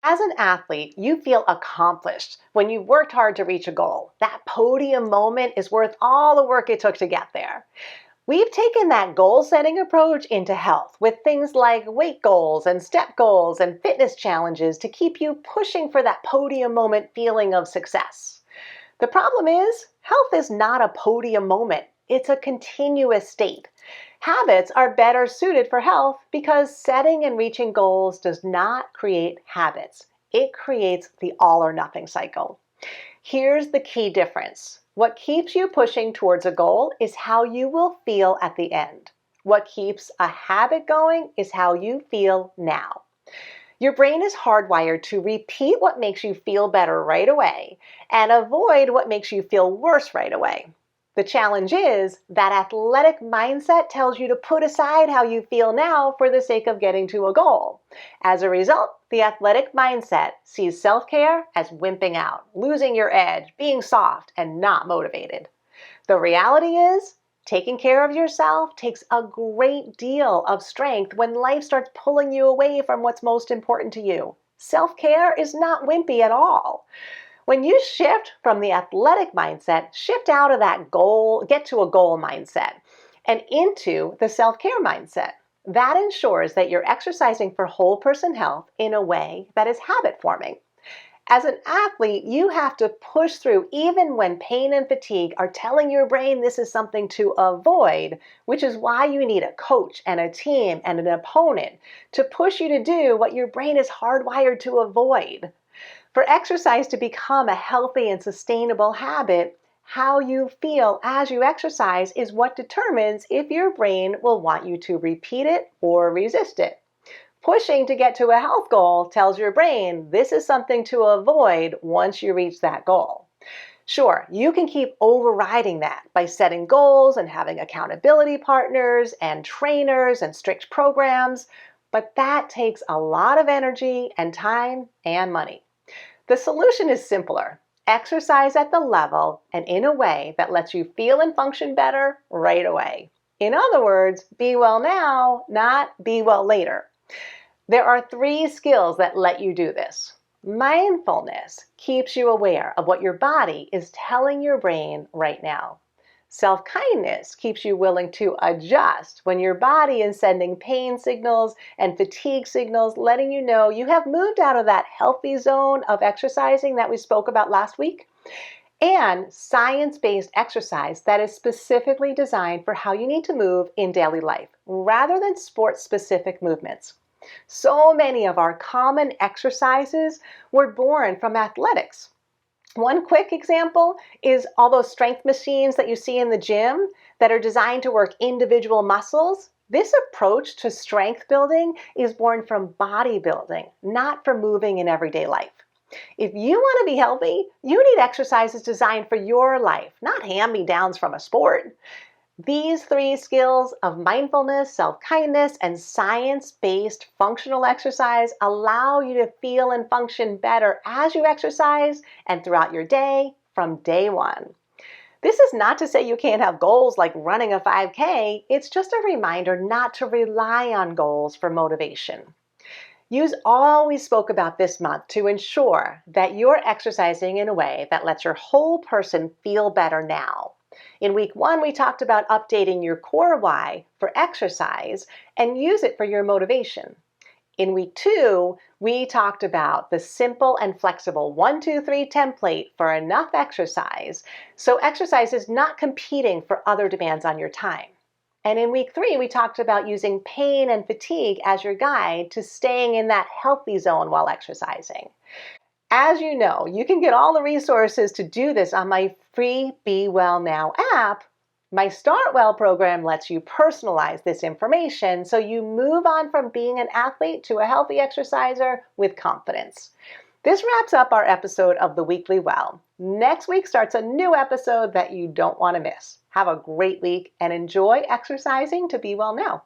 As an athlete, you feel accomplished when you've worked hard to reach a goal. That podium moment is worth all the work it took to get there. We've taken that goal setting approach into health with things like weight goals and step goals and fitness challenges to keep you pushing for that podium moment feeling of success. The problem is, health is not a podium moment. It's a continuous state. Habits are better suited for health because setting and reaching goals does not create habits. It creates the all or nothing cycle. Here's the key difference. What keeps you pushing towards a goal is how you will feel at the end. What keeps a habit going is how you feel now. Your brain is hardwired to repeat what makes you feel better right away and avoid what makes you feel worse right away. The challenge is that athletic mindset tells you to put aside how you feel now for the sake of getting to a goal. As a result, the athletic mindset sees self-care as wimping out, losing your edge, being soft, and not motivated. The reality is, taking care of yourself takes a great deal of strength when life starts pulling you away from what's most important to you. Self-care is not wimpy at all. When you shift from the athletic mindset, shift out of that goal, get to a goal mindset, and into the self-care mindset. That ensures that you're exercising for whole person health in a way that is habit forming. As an athlete, you have to push through even when pain and fatigue are telling your brain this is something to avoid, which is why you need a coach and a team and an opponent to push you to do what your brain is hardwired to avoid. For exercise to become a healthy and sustainable habit, how you feel as you exercise is what determines if your brain will want you to repeat it or resist it. Pushing to get to a health goal tells your brain this is something to avoid once you reach that goal. Sure, you can keep overriding that by setting goals and having accountability partners and trainers and strict programs, but that takes a lot of energy and time and money. The solution is simpler. Exercise at the level and in a way that lets you feel and function better right away. In other words, be well now, not be well later. There are 3 skills that let you do this. Mindfulness keeps you aware of what your body is telling your brain right now. Self-kindness keeps you willing to adjust when your body is sending pain signals and fatigue signals, letting you know you have moved out of that healthy zone of exercising that we spoke about last week. And science-based exercise that is specifically designed for how you need to move in daily life, rather than sport-specific movements. So many of our common exercises were born from athletics. One quick example is all those strength machines that you see in the gym that are designed to work individual muscles. This approach to strength building is born from bodybuilding, not from moving in everyday life. If you want to be healthy, you need exercises designed for your life, not hand-me-downs from a sport. These 3 skills of mindfulness, self-kindness, and science-based functional exercise allow you to feel and function better as you exercise and throughout your day from day one. This is not to say you can't have goals like running a 5K. It's just a reminder not to rely on goals for motivation. Use all we spoke about this month to ensure that you're exercising in a way that lets your whole person feel better now. In week 1, we talked about updating your core why for exercise and use it for your motivation. In week 2, we talked about the simple and flexible 1, 2, 3 template for enough exercise, so exercise is not competing for other demands on your time. And in week 3, we talked about using pain and fatigue as your guide to staying in that healthy zone while exercising. As you know, you can get all the resources to do this on my free Be Well Now app. My Start Well program lets you personalize this information so you move on from being an athlete to a healthy exerciser with confidence. This wraps up our episode of the Weekly Well. Next week starts a new episode that you don't want to miss. Have a great week and enjoy exercising to be well now.